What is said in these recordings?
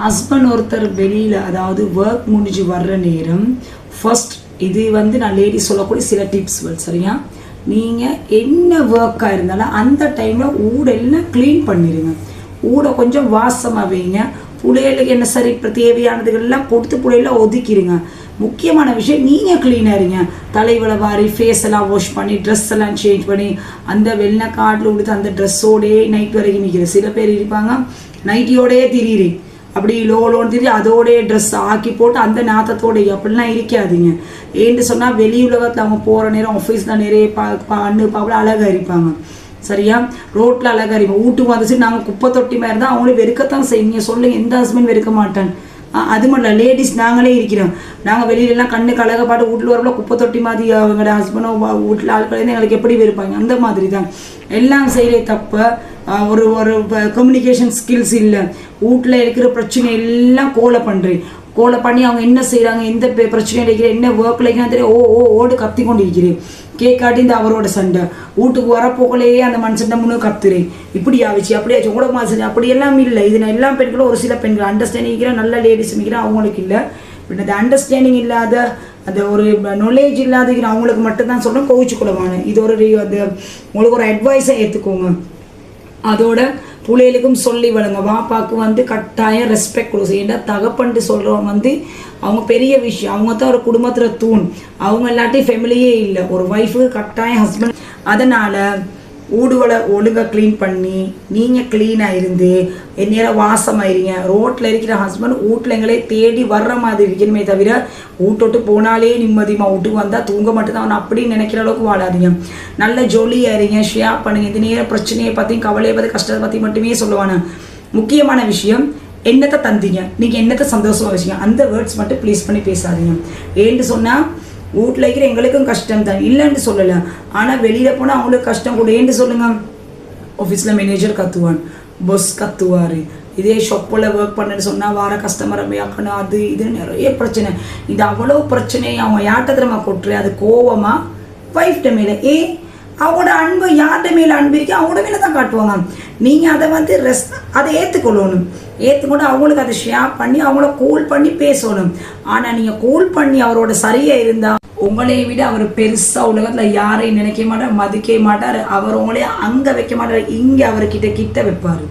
Husband ஒருத்தர் வெளியில் அதாவது ஒர்க் முடிஞ்சு வர்ற நேரம் ஃபர்ஸ்ட் இது வந்து நான் லேடி சொல்லக்கூடிய சில டிப்ஸ் சரியா. நீங்கள் என்ன ஒர்க்காக இருந்தாலும் அந்த டைமில் ஊடெல்லாம் க்ளீன் பண்ணிடுங்க. ஊட கொஞ்சம் வாசமாக வைங்க. புள்ளைகளுக்கு என்ன சரி இப்போ தேவையானதுகள்லாம் கொடுத்து புள்ளையெல்லாம் ஒதுக்கிடுங்க. முக்கியமான விஷயம் நீங்கள் க்ளீனாக இருங்க. தலைவலை வாரி ஃபேஸ் எல்லாம் வாஷ் பண்ணி ட்ரெஸ் எல்லாம் சேஞ்ச் பண்ணி அந்த வெள்ளை காட்டில் கொடுத்து அந்த ட்ரெஸ்ஸோடே நைட் வரைக்கும் நிற்கிற சில பேர் இருப்பாங்க. நைட்டியோடயே திரியிறேன் அப்படி லோன்னு திரி அதோடைய ட்ரெஸ் ஆக்கி போட்டு அந்த நாத்தத்தோடைய அப்படிலாம் இருக்காதுங்க. ஏன்னு சொன்னால் வெளியுலகத்தில் அவங்க போகிற நேரம் ஆஃபீஸில் நிறைய பாப்பல அழகாக இருப்பாங்க சரியா. ரோட்டில் அழகாக இருப்போம். வீட்டுக்கு வந்துச்சு நாங்கள் குப்பை தொட்டி மாதிரி தான் அவங்களும் வெறுக்கத்தான் செய்யுங்க. சொல்லுங்க எந்த ஹஸ்பண்ட் வெறுக்க மாட்டேன். அது மட்டும் இல்லை லேடிஸ் நாங்களே இருக்கிறோம். நாங்கள் வெளியிலலாம் கண்ணுக்கு அழகாக பாட்டு வீட்டில் வரப்போ குப்பை தொட்டி மாதிரி அவங்களோட ஹஸ்பண்டோ வீட்டில் ஆட்கள் எங்களுக்கு எப்படி வெறுப்பாங்க. அந்த மாதிரி தான் எல்லாம் செய்கிற தப்ப ஒரு ஒரு கம்யூனிகேஷன் ஸ்கில்ஸ் இல்லை. வீட்டில் இருக்கிற பிரச்சனை எல்லாம் கோலை பண்ணுறேன். கோலை பண்ணி அவங்க என்ன செய்கிறாங்க எந்த பிரச்சனை இருக்கிற என்ன ஒர்க்கில் இருக்கிறாங்க தெரியும். ஓடு கத்தி கொண்டு இருக்கிறேன். கேட்காட்டி இந்த அவரோட சண்டை. வீட்டுக்கு வரப்போக்கலையே அந்த மனுஷன்ட முன்னு கத்துறேன். இப்படி ஆச்சு அப்படியாச்சும் கூட மாசம் அப்படியெல்லாம் இல்லை. இது நான் எல்லா பெண்களும் ஒரு சில பெண்கள் அண்டர்ஸ்டாண்டிங் இருக்கிற நல்ல லேடிஸ் நிற்கிறேன் அவங்களுக்கு இல்லை. பட் அந்த அண்டர்ஸ்டாண்டிங் இல்லாத அந்த ஒரு நாலேஜ் இல்லாத அவங்களுக்கு மட்டும்தான் சொல்கிறேன். கோவிச்சுக்குள்ளவான இது ஒரு அந்த உங்களுக்கு ஒரு அட்வைஸை ஏற்றுக்கோங்க. அதோட பிள்ளைகளுக்கும் சொல்லி வளங்க. வாப்பாக்கு வந்து கட்டாயம் ரெஸ்பெக்ட் கொடுக்கும். ஏன்னா தகப்பன்ட்டு சொல்கிறவங்க வந்து அவங்க பெரிய விஷயம். அவங்க தான் ஒரு குடும்பத்தில் தூண். அவங்க எல்லாட்டையும் ஃபேமிலியே இல்லை. ஒரு ஒய்ஃபுக்கு கட்டாயம் ஹஸ்பண்ட். அதனால் ஊடுகளை ஒழுங்காக க்ளீன் பண்ணி நீங்கள் க்ளீனாக இருந்து நேரம் வாசமாயிருங்க. ரோட்டில் இருக்கிற ஹஸ்பண்ட் வீட்டில் எங்களே தேடி வர்ற மாதிரி இருக்கணுமே தவிர வீட்டோட்டு போனாலே நிம்மதியமாக வீட்டுக்கு வந்தால் தூங்க மட்டும்தான் அவன் அப்படின்னு நினைக்கிற அளவுக்கு வாழாதீங்க. நல்ல ஜொலியாக இருங்க. ஷேர் பண்ணுங்க. இந்த நேரம் பிரச்சனையை பற்றியும் கவலையை பற்றி கஷ்டத்தை பற்றி மட்டுமே சொல்லுவானு. முக்கியமான விஷயம் என்னத்தை தந்தீங்க நீங்கள் என்னத்தை சந்தோஷமாக வச்சுங்க அந்த வேர்ட்ஸ் மட்டும் ப்ளீஸ் பண்ணி பேசாதீங்க. ஏன்னு சொன்னால் வீட்டில் இருக்கிற எங்களுக்கும் கஷ்டம் தான் இல்லைன்னு சொல்லலை. ஆனால் வெளியில் போனால் அவங்களுக்கு கஷ்டம் கூட. ஏன்னு சொல்லுங்க. ஆஃபீஸில் மேனேஜர் கத்துவான், பஸ் கத்துவார். இதே ஷாப்பில் ஒர்க் பண்ணுன்னு சொன்னால் வார கஸ்டமரை மேக்கணும் அது இதுன்னு நிறைய பிரச்சனை. இது அவ்வளோ பிரச்சனை அவங்க யார்கிட்ட திறமா கொட்டுரு. அது கோவமாக ஒய்ஃப்ட மேலே அவங்களோட அன்பு யார்கிட்ட மேலே அன்பு இருக்கு அவங்களோட மேலே தான் காட்டுவாங்க. நீங்கள் அதை வந்து அதை ஏற்றுக்கொள்ளணும். ஏற்றுக்கொண்டு அவங்களுக்கு அதை ஷேர் பண்ணி அவங்கள கூல் பண்ணி பேசணும். ஆனால் நீங்கள் கூல் பண்ணி அவரோட சரியாக இருந்தால் உங்களே விட அவர் பெருசாக உலகத்தில் யாரையும் நினைக்க மாட்டார், மதிக்க மாட்டார். அவர் உங்களே அங்கே வைக்க மாட்டார், இங்கே அவர்கிட்ட கிட்ட வைப்பார்.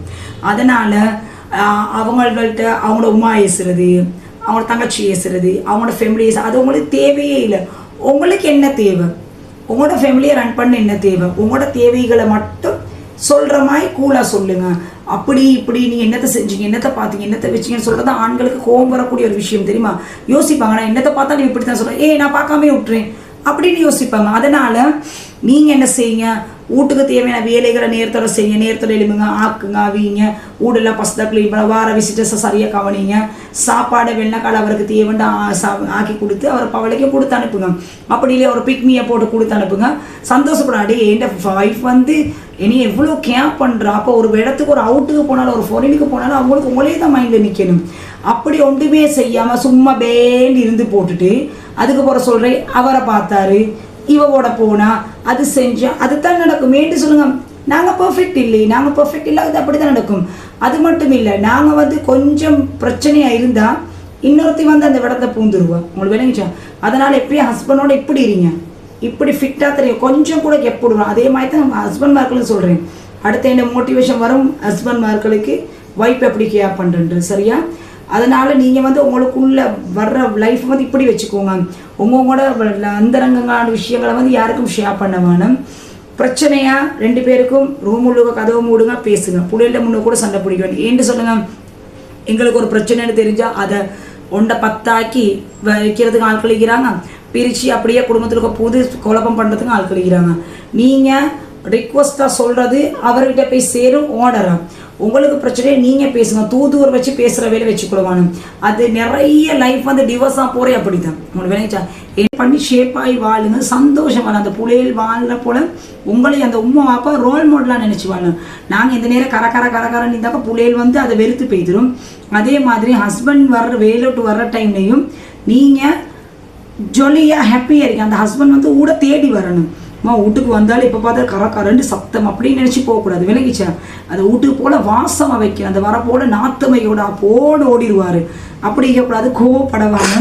அதனால் அவங்கள்ட்ட அவங்களோட உமா ஏசுறது, அவங்களோட தங்கச்சி ஏசுறது, அவங்களோட ஃபேமிலி அது உங்களுக்கு தேவையே இல்லை. உங்களுக்கு என்ன தேவை, உங்களோட ஃபேமிலியை ரன் பண்ண என்ன தேவை, உங்களோட தேவைகளை மட்டும் சொல்கிற மாதிரி கூலாக சொல்லுங்கள். அப்படி இப்படி நீங்கள் என்னத்தை செஞ்சீங்க என்னத்தை பார்த்தீங்க என்னத்தை வச்சிங்கன்னு சொல்கிறது ஆண்களுக்கு கோபம் வரக்கூடிய ஒரு விஷயம் தெரியுமா. யோசிப்பாங்க நான் என்னத்தை பார்த்தா நீ இப்படி தான் சொல்கிறேன் நான் பார்க்காமே விட்டுறேன் அப்படின்னு யோசிப்பாங்க. அதனால் நீங்கள் என்ன செய்யுங்க, வீட்டுக்கு தேவையான வேலைகளை நேரத்தோட செய்யுங்க. நேரத்தோட எழுப்புங்க, ஆக்குங்க, அவிங்க, வீடெல்லாம் பசதாக க்ளீன் பண்ண, வார விசிட்டர்ஸை சரியாக கவனிங்க. சாப்பாடு வெள்ளைக்கால் அவருக்கு தேவைண்டா ஆக்கி கொடுத்து அவரை பவளைக்கு கொடுத்து அனுப்புங்க. அப்படி இல்லையா ஒரு பிக்மியை போட்டு கொடுத்து அனுப்புங்க. சந்தோஷப்படாடி என் ஒய்ஃப் வந்து இனி எவ்வளோ கேர் பண்ணுறா. அப்போ ஒரு இடத்துக்கு ஒரு அவுட்டுக்கு போனாலும் ஒரு ஃபாரினுக்கு போனாலும் அவங்களுக்கு உங்களே தான் மைண்டில் நிற்கணும். அப்படி ஒன்றுமே செய்யாமல் சும்மா பேண்டு இருந்து போட்டுட்டு அதுக்கப்புறம் சொல்கிறேன் அவரை பார்த்தாரு இவோட போனால் அது செஞ்சோம் அதுதான் நடக்கும். ஏன்ட்டு சொல்லுங்க. நாங்கள் பர்ஃபெக்ட் இல்லை, நாங்கள் பர்ஃபெக்ட் இல்லை, அது அப்படி தான் நடக்கும். அது மட்டும் இல்லை நாங்கள் வந்து கொஞ்சம் பிரச்சனையாக இருந்தால் இன்னொருத்தி வந்து அந்த இடத்த பூந்துருவோம். உங்களுக்கு விளங்கிச்சா. அதனால் எப்படியும் ஹஸ்பண்டோட இப்படி இருங்க, இப்படி ஃபிட்டாக தெரியும் கொஞ்சம் கூட எப்படிவோம். அதே மாதிரி தான் ஹஸ்பண்ட் மார்களுக்கு சொல்கிறேன். அடுத்த என்ன மோட்டிவேஷன் வரும் ஹஸ்பண்ட் மார்களுக்கு வைப் எப்படி கேர் பண்ணுறது சரியா. அதனால் நீங்கள் வந்து உங்களுக்குள்ள வர்ற லைஃப் வந்து இப்படி வச்சுக்கோங்க. உங்களோட அந்தரங்கமான விஷயங்களை வந்து யாருக்கும் ஷேர் பண்ண வேணும். பிரச்சனையாக ரெண்டு பேருக்கும் ரூம் உள்ள கதவு மூடுங்க, பேசுங்க. புள்ளையில முன்ன கூட சண்டை பிடிக்க வேண்டிய ஏன்னு சொல்லுங்க. எங்களுக்கு ஒரு பிரச்சனைன்னு தெரிஞ்சால் அதை 1-10 வைக்கிறதுக்கு ஆள் கழிக்கிறாங்க. பிரித்து அப்படியே குடும்பத்தில் புது குழப்பம் பண்ணுறதுக்கு ஆள் கழிக்கிறாங்க. நீங்கள் ரிக்வஸ்ட்டாக சொல்கிறது அவர்கிட்ட போய் சேரும் ஓடரா. உங்களுக்கு பிரச்சனையை நீங்கள் பேசுங்க. தூதுவர் வச்சு பேசுகிற வேலை வச்சுக்கொள்வானு. அது நிறைய லைஃப் வந்து டிவோர்ஸாக போகிறே அப்படி தான். உங்களுக்கு விளைச்சா பண்ணி ஷேப்பாகி வாழுங்க, சந்தோஷம் வாழ. அந்த புள்ளையில் வாழ்ற போல் உங்களையும் அந்த உம்மா அப்பா ரோல் மாடலாக நினச்சி வாழும். நாங்கள் இந்த நேரம் கரன்னு இருந்தாக்கா புள்ளையில் வந்து அதை வெறுத்து போய்த்திரும். அதே மாதிரி ஹஸ்பண்ட் வர்ற வேலைட்டு வர்ற டைம்லையும் நீங்கள் ஜொலியாக ஹாப்பியாக இருக்கீங்க. அந்த ஹஸ்பண்ட் வந்து கூட தேடி வரணும். வீட்டுக்கு வந்தாலும் இப்போ பார்த்தா கரண்டு சப்தம் அப்படின்னு நினச்சி போகக்கூடாது. விளங்கிச்சா. அதை வீட்டுக்கு போல் வாசமாக வைக்கணும், அந்த வர போல் நாத்தமையோட போட ஓடிடுவார். அப்படி இருக்கக்கூடாது, கோவப்படவாங்க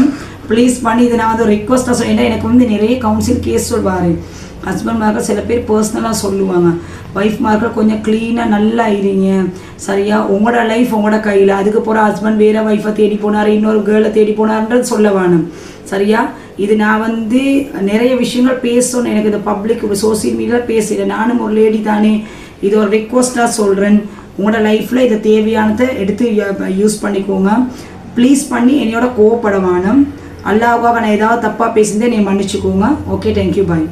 ப்ளீஸ் பண்ணி. இது நான் வந்து ரிக்வஸ்ட்டாக சொல்லிட்டேன். எனக்கு வந்து நிறைய கவுன்சில் கேஸ் சொல்வார். ஹஸ்பண்ட் மார்கள் சில பேர் பர்சனலாக சொல்லுவாங்க, ஒய்ஃப் மார்கள் கொஞ்சம் க்ளீனாக நல்லா இருங்க சரியா, உங்களோட லைஃப் உங்களோட கையில். அதுக்கு போகிற ஹஸ்பண்ட் வேறு ஒய்ஃபை தேடி போனார், இன்னொரு கேர்ளை தேடி போனார்ன்றது சொல்ல வேணும் சரியா. இது நான் வந்து நிறைய விஷயங்கள் பேசணும், எனக்கு இந்த பப்ளிக் சோசியல் மீடியாவில் பேசுகிறேன். நானும் ஒரு லேடி தானே, இது ஒரு ரிக்வஸ்ட்டாக சொல்கிறேன். உங்களோட லைஃப்பில் இதை தேவையானதை எடுத்து யூஸ் பண்ணிக்கோங்க. ப்ளீஸ் பண்ணி என்னையோட கோவப்பட வேணும். அல்லாஹ்வாக நான் ஏதாவது தப்பாக பேசியிருந்தேன், நீ மன்னிச்சுக்கோங்க. ஓகே, தேங்க்யூ, பாய்.